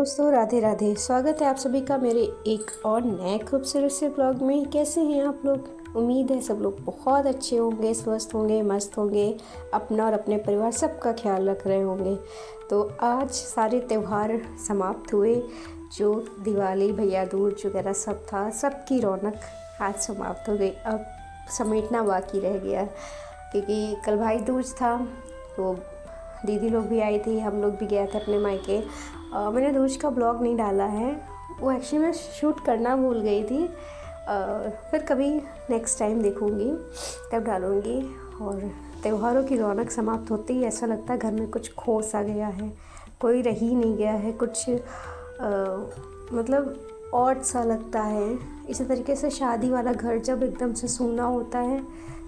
दोस्तों, राधे राधे। स्वागत है आप सभी का मेरे एक और नए खूबसूरत से ब्लॉग में। कैसे हैं आप लोग? उम्मीद है सब लोग बहुत अच्छे होंगे, स्वस्थ होंगे, मस्त होंगे, अपना और अपने परिवार सबका ख्याल रख रहे होंगे। तो आज सारे त्यौहार समाप्त हुए, जो दिवाली, भैया दूज वगैरह सब था, सबकी रौनक आज समाप्त हो गई। अब समेटना बाकी रह गया, क्योंकि कल भाई दूज था तो दीदी लोग भी आई थी, हम लोग भी गए थे अपने मायके। मैंने दूज का ब्लॉग नहीं डाला है, वो एक्चुअली मैं शूट करना भूल गई थी। फिर कभी नेक्स्ट टाइम देखूँगी तब डालूँगी। और त्योहारों की रौनक समाप्त होती ही ऐसा लगता है घर में कुछ खो सा गया है, कोई रह ही नहीं गया है, कुछ मतलब ऑड सा लगता है। इसी तरीके से शादी वाला घर जब एकदम से सूना होता है,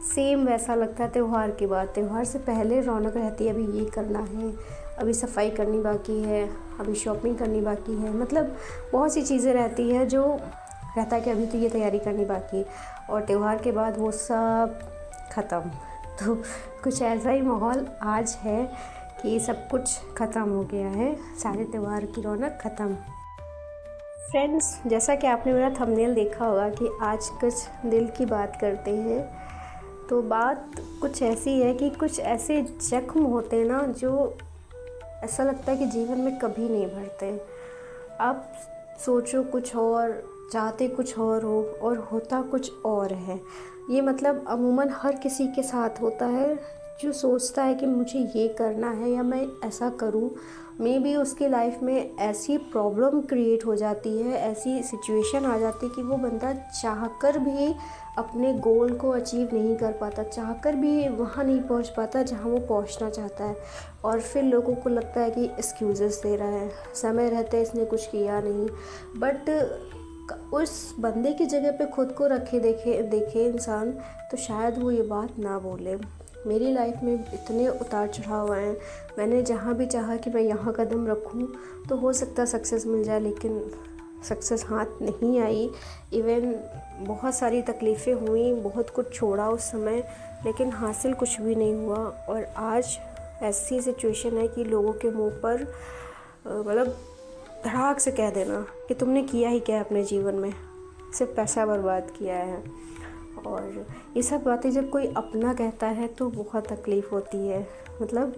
सेम वैसा लगता है त्यौहार के बाद। त्यौहार से पहले रौनक रहती है, अभी ये करना है, अभी सफाई करनी बाकी है, अभी शॉपिंग करनी बाकी है, मतलब बहुत सी चीज़ें रहती है जो रहता है कि अभी तो ये तैयारी करनी बाकी। और त्यौहार के बाद वो सब ख़त्म। तो कुछ ऐसा ही माहौल आज है कि सब कुछ ख़त्म हो गया है, सारे त्यौहार की रौनक ख़त्म। फ्रेंड्स, जैसा कि आपने मेरा थंबनेल देखा होगा कि आज कुछ दिल की बात करते हैं, तो बात कुछ ऐसी है कि कुछ ऐसे जख्म होते हैं ना, जो ऐसा लगता है कि जीवन में कभी नहीं भरते। आप सोचो कुछ और, चाहते कुछ और हो और होता कुछ और है। ये मतलब अमूमन हर किसी के साथ होता है, जो सोचता है कि मुझे ये करना है या मैं ऐसा करूं। मे बी उसकी लाइफ में ऐसी प्रॉब्लम क्रिएट हो जाती है, ऐसी सिचुएशन आ जाती है कि वो बंदा चाहकर भी अपने गोल को अचीव नहीं कर पाता, चाहकर भी वहाँ नहीं पहुँच पाता जहाँ वो पहुँचना चाहता है। और फिर लोगों को लगता है कि एक्सक्यूज़ेस दे रहा है, समय रहते इसने कुछ किया नहीं। बट उस बंदे की जगह पे खुद को देखे इंसान, तो शायद वो ये बात ना बोले। मेरी लाइफ में इतने उतार चढ़ाव आए हैं, मैंने जहाँ भी चाहा कि मैं यहाँ कदम रखूँ तो हो सकता सक्सेस मिल जाए, लेकिन सक्सेस हाथ नहीं आई। इवन बहुत सारी तकलीफ़ें हुई, बहुत कुछ छोड़ा उस समय, लेकिन हासिल कुछ भी नहीं हुआ। और आज ऐसी सिचुएशन है कि लोगों के मुंह पर मतलब धड़ाक से कह देना कि तुमने किया ही क्या अपने जीवन में, सिर्फ पैसा बर्बाद किया है। और ये सब बातें जब कोई अपना कहता है तो बहुत तकलीफ़ होती है, मतलब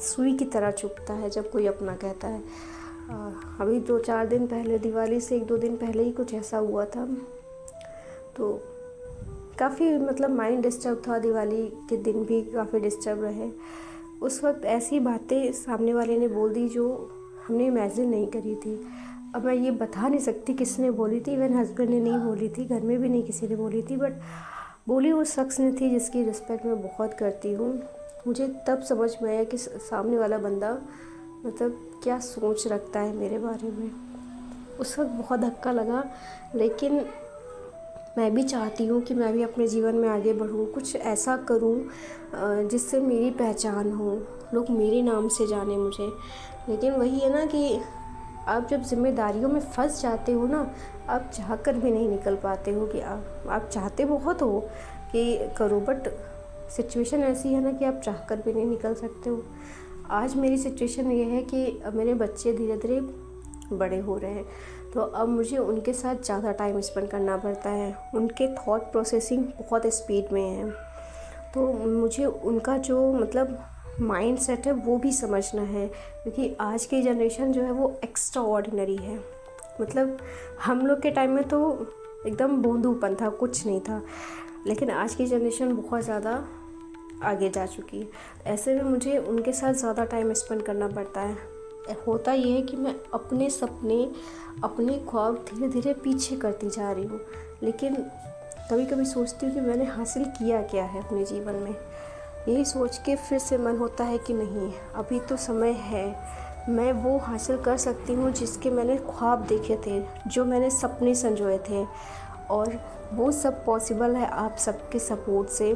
सुई की तरह चुभता है जब कोई अपना कहता है। अभी 2-4 दिन पहले, दिवाली से 1-2 दिन पहले ही कुछ ऐसा हुआ था, तो काफ़ी मतलब माइंड डिस्टर्ब था। दिवाली के दिन भी काफ़ी डिस्टर्ब रहे। उस वक्त ऐसी बातें सामने वाले ने बोल दी जो हमने इमेजिन नहीं करी थी। अब मैं ये बता नहीं सकती किसने बोली थी, इवन हस्बैंड ने नहीं बोली थी, घर में भी नहीं किसी ने बोली थी, बट बोली उस शख्स ने थी जिसकी रिस्पेक्ट मैं बहुत करती हूँ। मुझे तब समझ में आया कि सामने वाला बंदा मतलब क्या सोच रखता है मेरे बारे में। उस वक्त बहुत धक्का लगा, लेकिन मैं भी चाहती हूँ कि मैं भी अपने जीवन में आगे बढ़ूँ, कुछ ऐसा करूँ जिससे मेरी पहचान हो, लोग मेरे नाम से जाने मुझे। लेकिन वही है ना कि आप जब जिम्मेदारियों में फंस जाते हो ना, आप चाहकर भी नहीं निकल पाते हो कि आप चाहते बहुत हो कि करो, बट सिचुएशन ऐसी है ना कि आप चाहकर भी नहीं निकल सकते हो। आज मेरी सिचुएशन ये है कि मेरे बच्चे धीरे धीरे बड़े हो रहे हैं, तो अब मुझे उनके साथ ज़्यादा टाइम स्पेंड करना पड़ता है। उनके थॉट प्रोसेसिंग बहुत स्पीड में है, तो मुझे उनका जो मतलब माइंड सेट है वो भी समझना है, क्योंकि आज की जनरेशन जो है वो एक्स्ट्रा ऑर्डिनरी है। मतलब हम लोग के टाइम में तो एकदम बूंदूपन था, कुछ नहीं था, लेकिन आज की जनरेशन बहुत ज़्यादा आगे जा चुकी है। ऐसे में मुझे उनके साथ ज़्यादा टाइम स्पेंड करना पड़ता है। होता ये है कि मैं अपने सपने, अपने ख्वाब धीरे धीरे पीछे करती जा रही हूँ, लेकिन कभी कभी सोचती हूँ कि मैंने हासिल किया क्या है अपने जीवन में। यही सोच के फिर से मन होता है कि नहीं, अभी तो समय है, मैं वो हासिल कर सकती हूँ जिसके मैंने ख्वाब देखे थे, जो मैंने सपने संजोए थे, और वो सब पॉसिबल है आप सबके सपोर्ट से।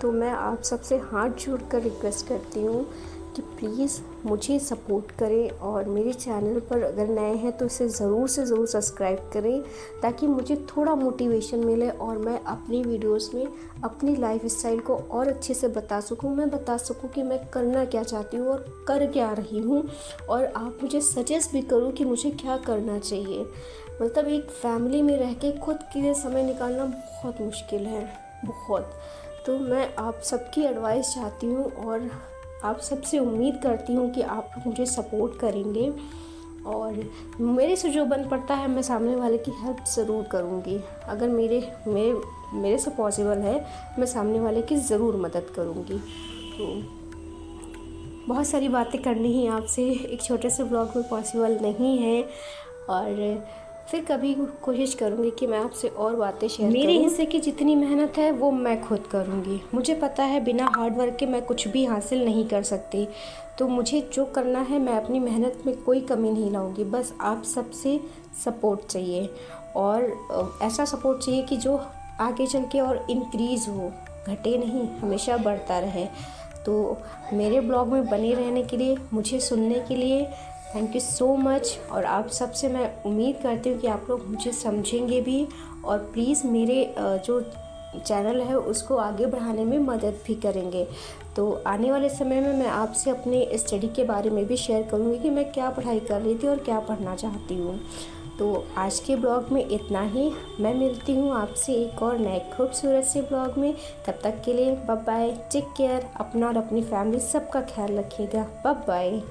तो मैं आप सबसे हाथ जोड़कर रिक्वेस्ट करती हूँ कि प्लीज़ मुझे सपोर्ट करें और मेरे चैनल पर अगर नए हैं तो इसे ज़रूर से ज़रूर सब्सक्राइब करें, ताकि मुझे थोड़ा मोटिवेशन मिले और मैं अपनी वीडियोस में अपनी लाइफ स्टाइल को और अच्छे से बता सकूं। मैं बता सकूं कि मैं करना क्या चाहती हूँ और कर क्या रही हूँ, और आप मुझे सजेस्ट भी करो कि मुझे क्या करना चाहिए। मतलब एक फैमिली में रह के खुद के लिए समय निकालना बहुत मुश्किल है, बहुत। तो मैं आप सबकी एडवाइस चाहती हूँ और आप सबसे उम्मीद करती हूँ कि आप मुझे सपोर्ट करेंगे, और मेरे से जो बन पड़ता है मैं सामने वाले की हेल्प ज़रूर करूँगी। अगर मेरे से पॉसिबल है, मैं सामने वाले की ज़रूर मदद करूँगी। तो बहुत सारी बातें करनी ही आपसे एक छोटे से ब्लॉग में पॉसिबल नहीं है, और फिर कभी कोशिश करूँगी कि मैं आपसे और बातें शेयर करूँ। मेरे हिस्से की जितनी मेहनत है वो मैं खुद करूँगी। मुझे पता है बिना हार्ड वर्क के मैं कुछ भी हासिल नहीं कर सकती, तो मुझे जो करना है मैं अपनी मेहनत में कोई कमी नहीं लाऊंगी। बस आप सबसे सपोर्ट चाहिए, और ऐसा सपोर्ट चाहिए कि जो आगे चल के और इंक्रीज़ हो, घटे नहीं, हमेशा बढ़ता रहे। तो मेरे ब्लॉग में बने रहने के लिए, मुझे सुनने के लिए थैंक यू सो मच। और आप सबसे मैं उम्मीद करती हूँ कि आप लोग मुझे समझेंगे भी, और प्लीज़ मेरे जो चैनल है उसको आगे बढ़ाने में मदद भी करेंगे। तो आने वाले समय में मैं आपसे अपने स्टडी के बारे में भी शेयर करूँगी कि मैं क्या पढ़ाई कर रही थी और क्या पढ़ना चाहती हूँ। तो आज के ब्लॉग में इतना ही। मैं मिलती हूँ आपसे एक और नए खूबसूरत से ब्लॉग में। तब तक के लिए बाय बाय, टेक केयर, अपना और अपनी फैमिली सबका ख्याल रखिएगा। Bye bye.